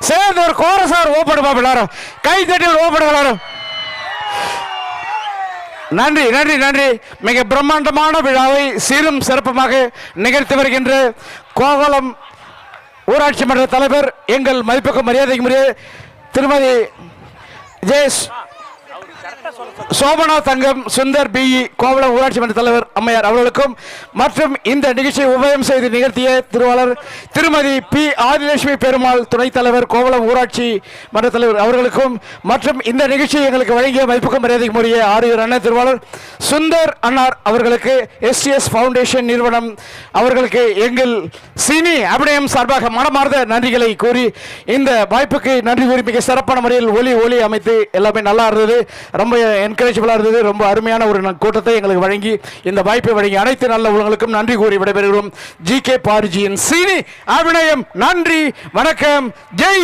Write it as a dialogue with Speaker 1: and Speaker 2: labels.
Speaker 1: சேர்ந்து ஒரு கோரசார் ஓப்பன் பாப்ப எல்லாரும் கை தட்டி ஒரு ஓப்பன் எல்லாரும். நன்றி நன்றி நன்றி. மிக பிரம்மாண்டமான விழாவை சீரும் சிறப்புமாக நிகழ்த்தி வருகின்ற கோவளம் ஊராட்சி மன்ற தலைவர் எங்கள் மதிப்புக்கும் மரியாதைக்குரிய திருமதி ஜெயஸ் சோபனா தங்கம் சுந்தர் பிஇ கோவளம் ஊராட்சி மன்ற தலைவர் அம்மையார் அவர்களுக்கும் மற்றும் இந்த நிகழ்ச்சியை உபயம் செய்து நிகழ்த்திய திருவாளர் திருமதி பி ஆதிலட்சுமி பெருமாள் துணைத் தலைவர் கோவளம் ஊராட்சி மன்ற தலைவர் அவர்களுக்கும் மற்றும் இந்த நிகழ்ச்சியை எங்களுக்கு வழங்கிய மதிப்புக்கும் மரியாதைக்குரிய ஆரியூர் அண்ணன் திருவாளர் சுந்தர் அன்னார் அவர்களுக்கு எஸ்டிஎஸ் ஃபவுண்டேஷன் நிறுவனம் அவர்களுக்கு எங்கள் சினி அபிநயம் சார்பாக மனமார்ந்த நன்றிகளை கூறி இந்த வாய்ப்புக்கு நன்றி கூறி மிக சிறப்பான முறையில் ஒலி அமைத்து எல்லாமே நல்லா இருந்தது. ரொம்ப என்கரேஜபிளாக இருந்தது. ரொம்ப அருமையான ஒரு கூட்டத்தை எங்களுக்கு வழங்கி இந்த வாய்ப்பை வழங்கி அனைத்து நல்ல உள்ளங்களுக்கும் நன்றி கூறி விடைபெறுகிறோம். ஜி கே பாரிஜியின் சினி அபிநயம். நன்றி, வணக்கம், ஜெய்.